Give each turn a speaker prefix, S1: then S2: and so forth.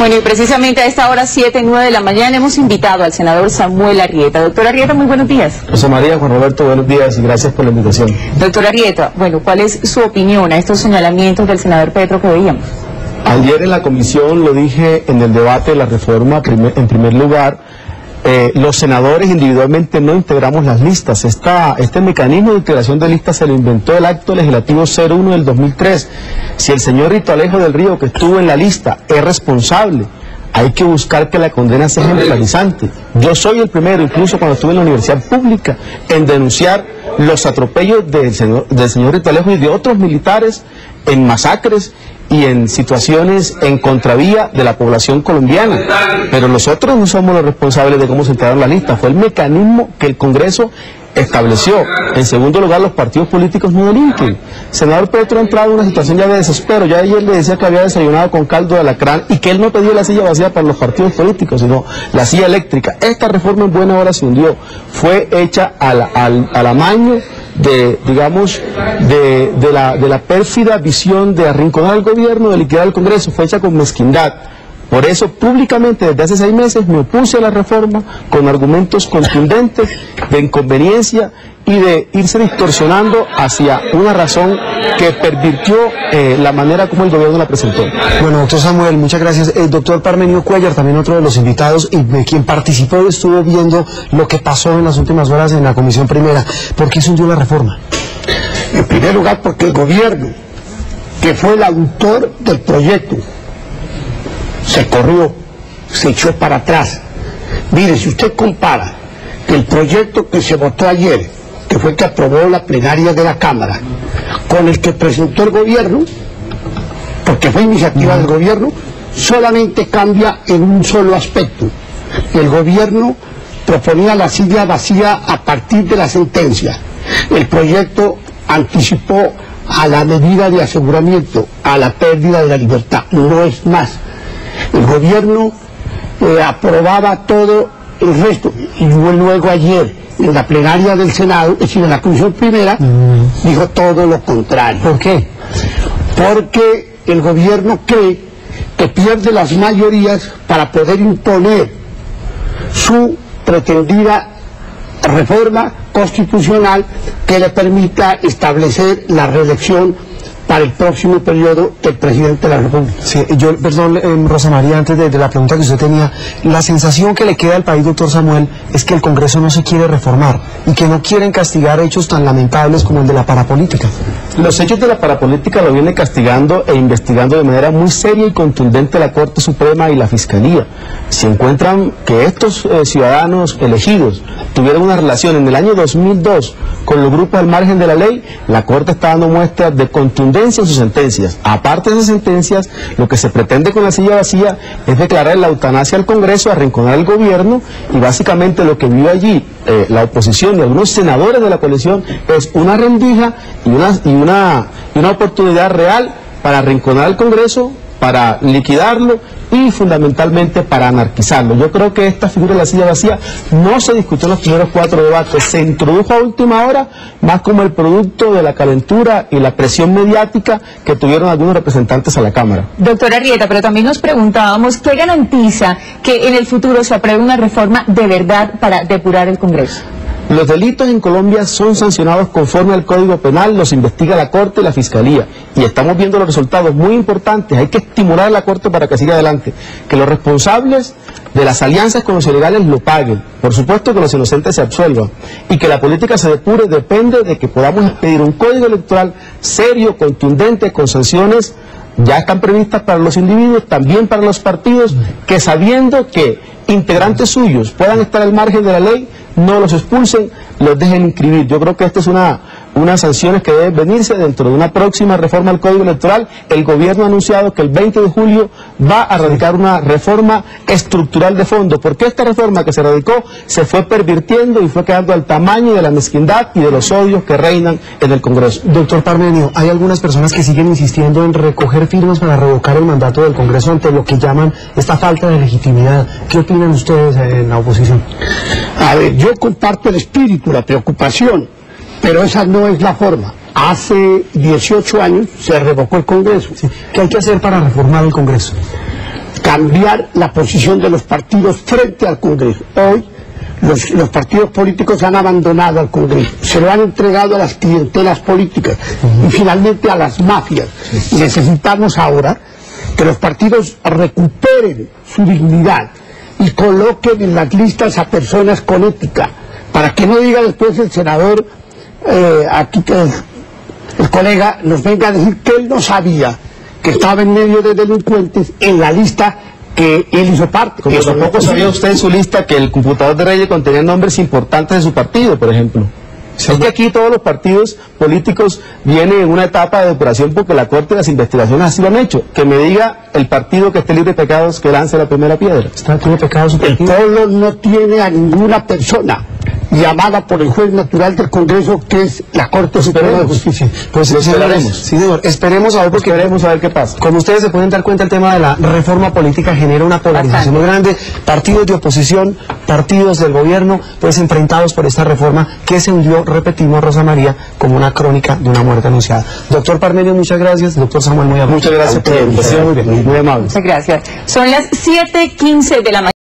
S1: Bueno, y precisamente a esta hora 7:09 de la mañana hemos invitado al senador Samuel Arrieta. Doctor Arrieta, muy buenos días.
S2: José María, Juan Roberto, buenos días y gracias por la invitación.
S1: Doctor Arrieta, bueno, ¿cuál es su opinión a estos señalamientos del senador Petro que veíamos?
S2: Ayer en la comisión lo dije en el debate de la reforma, en primer lugar, los senadores individualmente no integramos las listas. Este mecanismo de integración de listas se lo inventó el acto legislativo 01 del 2003. Si el señor Rito Alejo del Río, que estuvo en la lista, es responsable, hay que buscar que la condena sea ejemplarizante. Yo soy el primero, incluso cuando estuve en la universidad pública, en denunciar los atropellos del señor Rito Alejo y de otros militares en masacres y en situaciones en contravía de la población colombiana. Pero nosotros no somos los responsables de cómo se integraron la lista, fue el mecanismo que el Congreso estableció. En segundo lugar, los partidos políticos no delinquen. El senador Petro ha entrado en una situación ya de desespero. Ya ayer le decía que había desayunado con caldo de alacrán y que él no pedía la silla vacía para los partidos políticos, sino la silla eléctrica. Esta reforma en buena hora se hundió. Fue hecha al amaño de la pérfida visión de arrinconar al gobierno, de liquidar al Congreso. Fue hecha con mezquindad. Por eso, públicamente, desde hace 6 meses, me opuse a la reforma con argumentos contundentes de inconveniencia y de irse distorsionando hacia una razón que pervirtió la manera como el gobierno la presentó.
S3: Bueno, doctor Samuel, muchas gracias. El doctor Parmenio Cuellar, también otro de los invitados, y quien participó y estuvo viendo lo que pasó en las últimas horas en la Comisión Primera. ¿Por qué se hundió la reforma?
S4: En primer lugar, porque el gobierno, que fue el autor del proyecto, se corrió, se echó para atrás. Mire, si usted compara que el proyecto que se votó ayer, que fue el que aprobó la plenaria de la Cámara, con el que presentó el gobierno, porque fue iniciativa del gobierno, solamente cambia en un solo aspecto. El gobierno proponía la silla vacía a partir de la sentencia. El proyecto anticipó a la medida de aseguramiento, a la pérdida de la libertad, no es más. El gobierno aprobaba todo el resto, y luego ayer en la plenaria del Senado, es decir, en la Comisión Primera, dijo todo lo contrario.
S3: ¿Por qué?
S4: Porque el gobierno cree que pierde las mayorías para poder imponer su pretendida reforma constitucional que le permita establecer la reelección para el próximo periodo del presidente de la República.
S3: Sí, yo, perdón, Rosa María, antes de la pregunta que usted tenía, la sensación que le queda al país, doctor Samuel, es que el Congreso no se quiere reformar y que no quieren castigar hechos tan lamentables como el de la parapolítica.
S2: Los hechos de la parapolítica lo viene castigando e investigando de manera muy seria y contundente la Corte Suprema y la Fiscalía. Si encuentran que estos ciudadanos elegidos tuvieron una relación en el año 2002 con los grupos al margen de la ley, la Corte está dando muestras de contundencia en sus sentencias. Aparte de esas sentencias, lo que se pretende con la silla vacía es declarar la eutanasia al Congreso, arrinconar al gobierno, y básicamente lo que vive allí la oposición y algunos senadores de la coalición es una rendija y una oportunidad real para arrinconar al Congreso, para liquidarlo y fundamentalmente para anarquizarlo. Yo creo que esta figura de la silla vacía no se discutió en los primeros 4 debates, se introdujo a última hora más como el producto de la calentura y la presión mediática que tuvieron algunos representantes a la Cámara.
S1: Doctor Arrieta, pero también nos preguntábamos, ¿qué garantiza que en el futuro se apruebe una reforma de verdad para depurar el Congreso?
S2: Los delitos en Colombia son sancionados conforme al Código Penal, los investiga la Corte y la Fiscalía, y estamos viendo los resultados muy importantes. Hay que estimular a la Corte para que siga adelante, que los responsables de las alianzas con los ilegales lo paguen, por supuesto que los inocentes se absuelvan, y que la política se depure depende de que podamos expedir un código electoral serio, contundente, con sanciones ya están previstas para los individuos, también para los partidos, que sabiendo que integrantes suyos puedan estar al margen de la ley, no los expulsen, los dejen inscribir. Yo creo que esta es unas sanciones que deben venirse dentro de una próxima reforma al Código Electoral. El gobierno ha anunciado que el 20 de julio va a radicar una reforma estructural de fondo, porque esta reforma que se radicó se fue pervirtiendo y fue quedando al tamaño de la mezquindad y de los odios que reinan en el Congreso.
S3: Doctor Parmenio, hay algunas personas que siguen insistiendo en recoger firmas para revocar el mandato del Congreso ante lo que llaman esta falta de legitimidad. ¿Qué opinan ustedes en la oposición?
S4: A ver, yo comparto el espíritu, la preocupación, pero esa no es la forma. Hace 18 años se revocó el Congreso.
S3: Sí. ¿Qué hay que hacer para reformar el Congreso?
S4: cambiar la posición de los partidos frente al Congreso. Hoy los partidos políticos han abandonado al Congreso, se lo han entregado a las clientelas políticas y finalmente a las mafias. Y necesitamos ahora que los partidos recuperen su dignidad y coloquen en las listas a personas con ética, para que no diga después el senador, aquí que el colega nos venga a decir que él no sabía que estaba en medio de delincuentes en la lista que él hizo parte.
S2: Como tampoco sabía usted en su lista que el computador de Reyes contenía nombres importantes de su partido, por ejemplo. Es que aquí todos los partidos políticos vienen en una etapa de depuración porque la Corte y las investigaciones así lo han hecho. Que me diga el partido que esté libre de pecados que lance la primera piedra.
S3: ¿Tiene pecado su
S4: El
S3: partido?
S4: pueblo no tiene a ninguna persona llamada por el juez natural del Congreso, que es la Corte Suprema de Justicia.
S3: Pues
S2: Lo esperaremos.
S3: Sí, señor. Esperemos a ver, porque
S2: Esperemos a ver qué pasa.
S3: como ustedes se pueden dar cuenta, el tema de la reforma política genera una polarización muy grande. Partidos de oposición, partidos del gobierno, pues enfrentados por esta reforma que se hundió, repetimos, Rosa María, como una crónica de una muerte anunciada. Doctor Parmenio, muchas gracias. Doctor Samuel, muy amable.
S2: Muchas gracias por la invitación. Muy bien, muy amable.
S1: Muchas gracias. Son las 7:15 de la mañana.